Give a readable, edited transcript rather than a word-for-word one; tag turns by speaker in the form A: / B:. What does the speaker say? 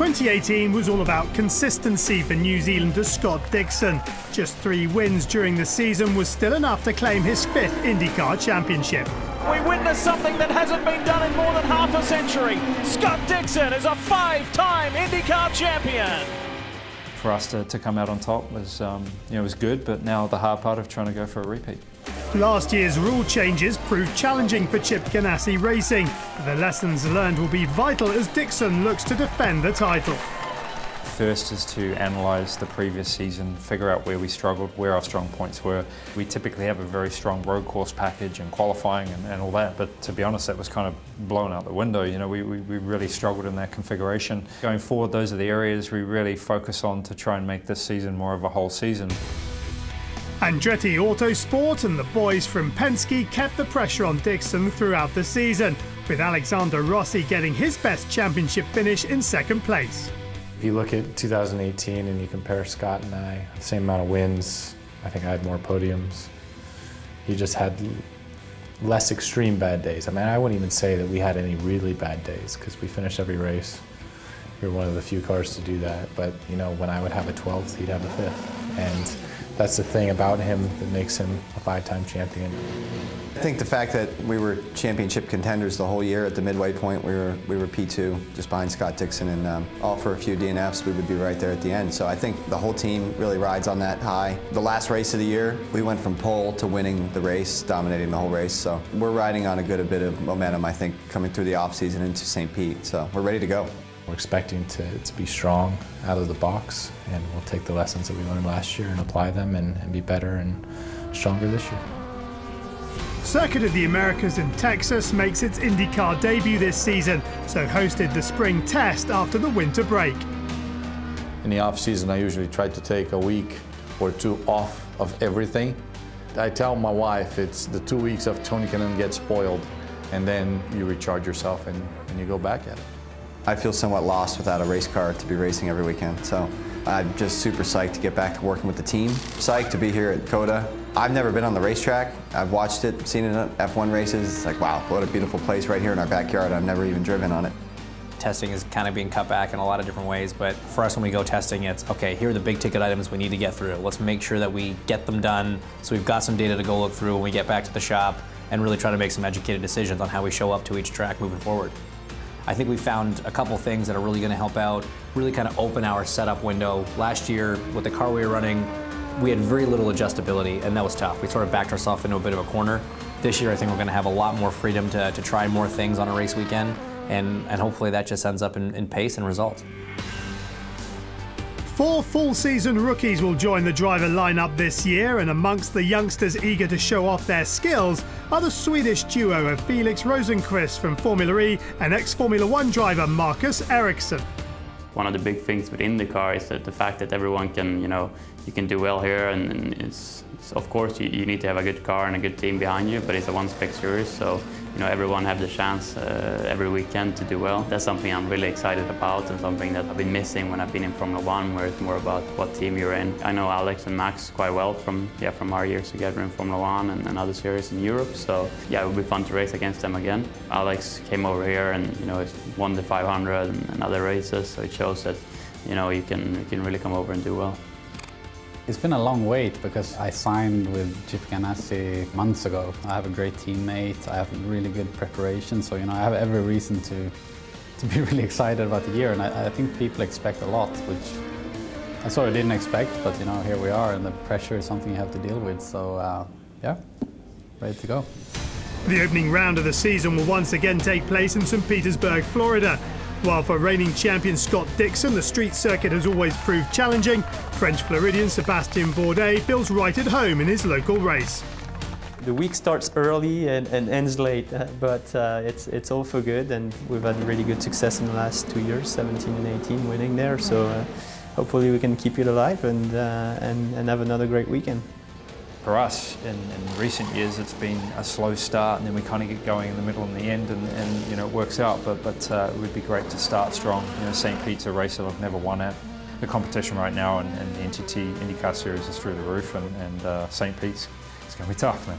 A: 2018 was all about consistency for New Zealander Scott Dixon. Just 3 wins during the season was still enough to claim his 5th IndyCar Championship.
B: We witnessed something that hasn't been done in more than half a century. Scott Dixon is a 5-time IndyCar champion.
C: For us to come out on top was, was good, but now the hard part of trying to go for a repeat.
A: Last year's rule changes proved challenging for Chip Ganassi Racing. The lessons learned will be vital as Dixon looks to defend the title.
C: First is to analyse the previous season, figure out where we struggled, where our strong points were. We typically have a very strong road course package and qualifying and all that, but to be honest, that was kind of blown out the window. You know, we really struggled in that configuration. Going forward, those are the areas we really focus on to try and make this season more of a whole season.
A: Andretti Autosport and the boys from Penske kept the pressure on Dixon throughout the season, with Alexander Rossi getting his best championship finish in 2nd place.
D: If you look at 2018 and you compare Scott and I, same amount of wins, I think I had more podiums. He just had less extreme bad days. I mean, I wouldn't even say that we had any really bad days because we finished every race. We were one of the few cars to do that, but you know, when I would have a 12th, he'd have a 5th. And that's the thing about him that makes him a 5-time champion.
E: I think the fact that we were championship contenders the whole year at the midway point, we were P2 just behind Scott Dixon, and all for a few DNFs, we would be right there at the end. So I think the whole team really rides on that high. The last race of the year, we went from pole to winning the race, dominating the whole race. So we're riding on a bit of momentum, I think, coming through the off-season into St. Pete. So we're ready to go.
D: We're expecting to be strong out of the box, and we'll take the lessons that we learned last year and apply them and be better and stronger this year.
A: Circuit of the Americas in Texas makes its IndyCar debut this season, so hosted the spring test after the winter break.
F: In the off-season, I usually try to take a week or 2 off of everything. I tell my wife it's the 2 weeks of Tony Kanaan get spoiled, and then you recharge yourself and you go back at it.
E: I feel somewhat lost without a race car to be racing every weekend, so I'm just super psyched to get back to working with the team. Psyched to be here at COTA. I've never been on the racetrack. I've watched it, seen it at F1 races. It's like, wow, what a beautiful place right here in our backyard. I've never even driven on it.
G: Testing is kind of being cut back in a lot of different ways, but for us when we go testing, it's, okay, here are the big ticket items we need to get through. Let's make sure that we get them done so we've got some data to go look through when we get back to the shop and really try to make some educated decisions on how we show up to each track moving forward. I think we found a couple things that are really going to help out, really kind of open our setup window. Last year, with the car we were running, we had very little adjustability, and that was tough. We sort of backed ourselves into a bit of a corner. This year, I think we're going to have a lot more freedom to try more things on a race weekend, and hopefully that just ends up in pace and results.
A: 4 full-season rookies will join the driver lineup this year, and amongst the youngsters eager to show off their skills are the Swedish duo of Felix Rosenqvist from Formula E and ex-Formula 1 driver Marcus Ericsson.
H: One of the big things with IndyCar is that the fact that everyone can, you can do well here, and it's of course you need to have a good car and a good team behind you, but it's a one-spec series, so everyone have the chance every weekend to do well. That's something I'm really excited about, and something that I've been missing when I've been in Formula 1, where it's more about what team you're in. I know Alex and Max quite well from our years together in Formula 1 and other series in Europe, so yeah, it would be fun to race against them again. Alex came over here and he's won the 500 and other races, so it shows that you can really come over and do well.
I: It's been a long wait because I signed with Chip Ganassi months ago. I have a great teammate, I have really good preparation, so I have every reason to be really excited about the year, and I think people expect a lot, which I sort of didn't expect, but here we are, and the pressure is something you have to deal with, so yeah, ready to go.
A: The opening round of the season will once again take place in St. Petersburg, Florida. While for reigning champion Scott Dixon, the street circuit has always proved challenging, French Floridian Sebastien Bourdais feels right at home in his local race.
J: The week starts early and ends late, but it's all for good, and we've had really good success in the last 2 years, 17 and 18 winning there, so hopefully we can keep it alive and have another great weekend.
C: For us, in recent years, it's been a slow start, and then we kind of get going in the middle and the end, and it works out. But it would be great to start strong. St. Pete's a race that I've never won at. The competition right now and the NTT IndyCar Series is through the roof, and St. Pete's, it's going to be tough, man.